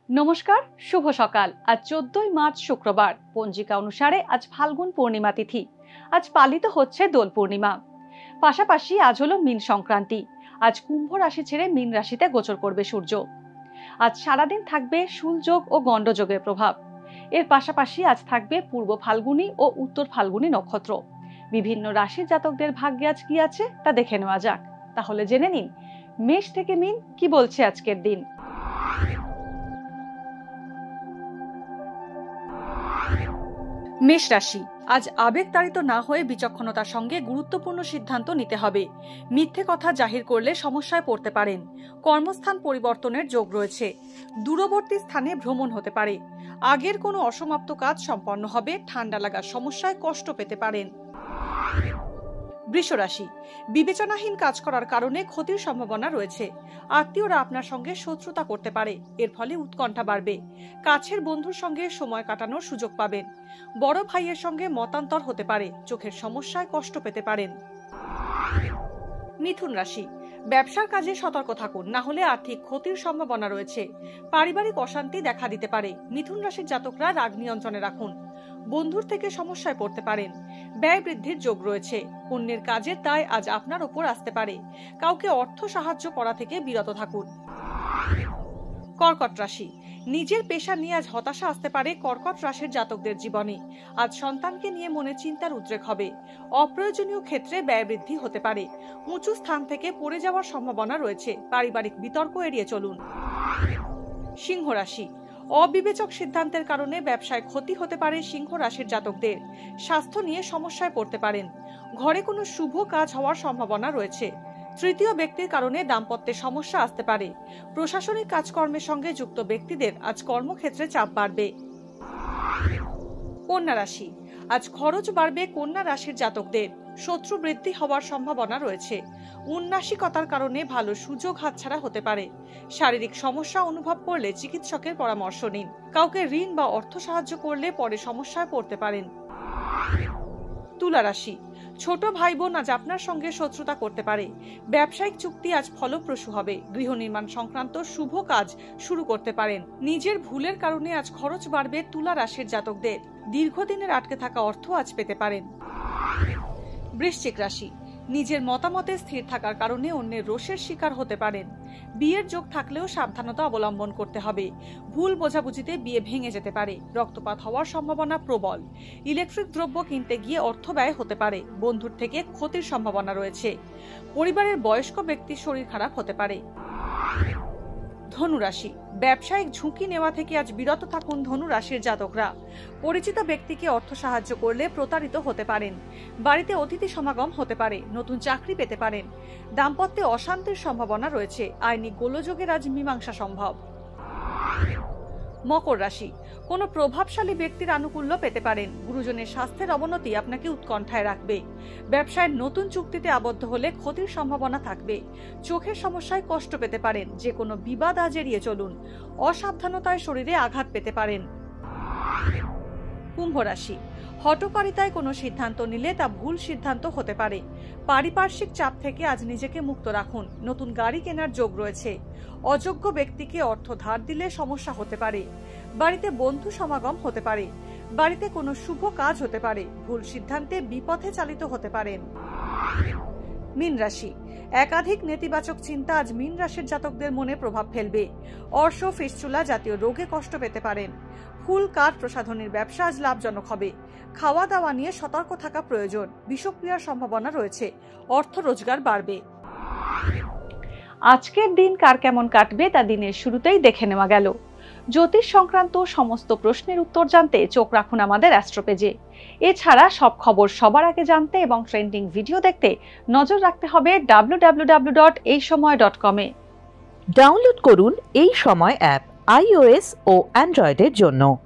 নমস্কার, শুভ সকাল। আজ 14ই মার্চ শুক্রবার। পঞ্জিকা অনুসারে আজ ফাল্গুন পূর্ণিমা তিথি। আজ পালিত হচ্ছে দোল পূর্ণিমা। পাশাপাশি আজ হলো মীন সংক্রান্তি। আজ কুম্ভ রাশি ছেড়ে মীন রাশিতে গোচর করবে সূর্য। আজ সারাদিন থাকবে শুলযোগ ও গণ্ডযোগের প্রভাব। এর পাশাপাশি আজ থাকবে পূর্ব ফাল্গুনী ও উত্তর ফাল্গুনী নক্ষত্র। বিভিন্ন রাশির জাতকদের ভাগ্যে আজ কি আছে তা দেখে নেওয়া যাক। তাহলে জেনে নিন মেষ থেকে মীন কি বলছে আজকের দিন। মেষ রাশি, আজ আবেগতাড়িত না হয়ে বিচক্ষণতার সঙ্গে গুরুত্বপূর্ণ সিদ্ধান্ত নিতে হবে। মিথ্যে কথা জাহির করলে সমস্যায় পড়তে পারেন। কর্মস্থান পরিবর্তনের যোগ রয়েছে। দূরবর্তী স্থানে ভ্রমণ হতে পারে। আগের কোনো অসমাপ্ত কাজ সম্পন্ন হবে। ঠান্ডা লাগার সমস্যায় কষ্ট পেতে পারেন। বৃষ রাশি, বিবেচনাহীন কাজ করার কারণে ক্ষতির সম্ভাবনা রয়েছে। আত্মীয়রা আপনার সঙ্গে শত্রুতা করতে পারে। এর ফলে উৎকণ্ঠা বাড়বে। কাছের বন্ধুর সঙ্গে সময় কাটানোর সুযোগ পাবেন। বড় ভাইয়ের সঙ্গে মতান্তর হতে পারে। চোখের সমস্যায় কষ্ট পেতে পারেন। মিথুন রাশি, ব্যবসার কাজে সতর্ক থাকুন, না হলে আর্থিক ক্ষতির সম্ভাবনা রয়েছে। পারিবারিক অশান্তি দেখা দিতে পারে। মিথুন রাশির জাতকরা রাগ নিয়ন্ত্রণে রাখুন। বন্ধুর থেকে সমস্যায় পড়তে পারেন। ব্যয় বৃদ্ধির যোগ রয়েছে। অন্যের কাজের দায় আজ আপনার ওপর আসতে পারে। কাউকে অর্থ সাহায্য করা থেকে বিরত থাকুন। কর্কট রাশি, নিজের পেশা নিয়ে আজ হতাশা আসতে পারে কর্কট রাশির জাতকদের জীবনে। আজ সন্তানকে নিয়ে মনে চিন্তার উদ্রেক হবে। অপ্রয়োজনীয় ক্ষেত্রে ব্যয় বৃদ্ধি হতে পারে। উঁচু স্থান থেকে পড়ে যাওয়ার সম্ভাবনা রয়েছে। পারিবারিক বিতর্ক এড়িয়ে চলুন। সিংহ রাশি, অবিবেচক সিদ্ধান্তের কারণে ব্যবসায় ক্ষতি হতে পারে সিংহ রাশির জাতকদের। স্বাস্থ্য নিয়ে সমস্যায় পড়তে পারেন। ঘরে কোনো শুভ কাজ হওয়ার সম্ভাবনা রয়েছে। তৃতীয় ব্যক্তির কারণে দাম্পত্যে সমস্যা আসতে পারে। প্রশাসনিক কাজকর্মের সঙ্গে যুক্ত ব্যক্তিদের আজ কর্মক্ষেত্রে চাপ বাড়বে। কন্যা রাশি, আজ খরচ বাড়বে কন্যা রাশির জাতকদের। শত্রু বৃদ্ধি হওয়ার সম্ভাবনা রয়েছে। উন্নাসিকতার কারণে ভালো সুযোগ হাতছাড়া হতে পারে। শারীরিক সমস্যা অনুভব করলে চিকিৎসকের পরামর্শ নিন। কাউকে ঋণ বা অর্থ সাহায্য করলে পরে সমস্যায় পড়তে পারেন। তুলা রাশি, ছোট ভাই বোন আজ আপনার সঙ্গে শত্রুতা করতে পারে। ব্যবসায়িক চুক্তি আজ ফলপ্রসূ হবে। গৃহ নির্মাণ সংক্রান্ত শুভ কাজ শুরু করতে পারেন। নিজের ভুলের কারণে আজ খরচ বাড়বে তুলা রাশির জাতকদের। দীর্ঘদিনের আটকে থাকা অর্থ আজ পেতে পারেন। বৃশ্চিক রাশি, নিজের মতামতে স্থির থাকার কারণে অন্যের রোষের শিকার হতে পারেন। বিয়ের যোগ থাকলেও সাবধানতা অবলম্বন করতে হবে। ভুল বোঝাবুঝিতে বিয়ে ভেঙে যেতে পারে। রক্তপাত হওয়ার সম্ভাবনা প্রবল। ইলেকট্রিক দ্রব্য কিনতে গিয়ে অর্থ ব্যয় হতে পারে। বন্ধুর থেকে ক্ষতির সম্ভাবনা রয়েছে। পরিবারের বয়স্ক ব্যক্তির শরীর খারাপ হতে পারে। ধনু রাশি, ব্যবসায়িক ঝুঁকি নেওয়া থেকে আজ বিরত থাকুন ধনু রাশির জাতকরা। পরিচিত ব্যক্তিকে অর্থ সাহায্য করলে প্রতারিত হতে পারেন। বাড়িতে অতিথি সমাগম হতে পারে। নতুন চাকরি পেতে পারেন। দাম্পত্যে অশান্তির সম্ভাবনা রয়েছে। আইনি গোলযোগের আজ মীমাংসা সম্ভব। মকর রাশি, কোনো প্রভাবশালী ব্যক্তির আনুকূল্য পেতে পারেন। গুরুজনের স্বাস্থ্যের অবনতি আপনাকে উৎকণ্ঠায় রাখবে। ব্যবসায় নতুন চুক্তিতে আবদ্ধ হলে ক্ষতির সম্ভাবনা থাকবে। চোখের সমস্যায় কষ্ট পেতে পারেন। যে কোনো বিবাদ আজ এড়িয়ে চলুন। অসাবধানতায় শরীরে আঘাত পেতে পারেন। কুম্ভ রাশি, হঠকারিতায় কোনো সিদ্ধান্ত নিলে তা ভুল সিদ্ধান্ত হতে পারে। পারিপার্শ্বিক চাপ থেকে আজ নিজেকে মুক্ত রাখুন। নতুন গাড়ি কেনার যোগ রয়েছে। অযোগ্য ব্যক্তিকে অর্থ ধার দিলে সমস্যা হতে পারে। বাড়িতে বন্ধু সমাগম হতে পারে। বাড়িতে কোনো শুভ কাজ হতে পারে। ভুল সিদ্ধান্তে বিপথে চালিত হতে পারেন। মীন রাশি, একাধিক নেতিবাচক চিন্তা আজ মীন রাশির জাতকদের মনে প্রভাব ফেলবে। অর্শ ফিস্চুলা জাতীয় রোগে কষ্ট পেতে পারেন। ফুল কাঠ প্রসাধনীর ব্যবসা আজ লাভজনক হবে। খাওয়া দাওয়া নিয়ে সতর্ক থাকা প্রয়োজন। বিষক্রিয়ার সম্ভাবনা রয়েছে। অর্থ রোজগার বাড়বে। আজকের দিন কার কেমন কাটবে তা দিনের শুরুতেই দেখে নেওয়া গেল। জ্যোতিষ সংক্রান্ত সমস্ত প্রশ্নের উত্তর জানতে চোখ রাখুন আমাদের অ্যাস্ট্রো পেজে। এছাড়া সব খবর সবার আগে জানতে এবং ট্রেন্ডিং ভিডিও দেখতে নজর রাখতে হবে www.এইসময়.com এ। ডাউনলোড করুন এই সময় অ্যাপ iOS ও অ্যান্ড্রয়েডের জন্য।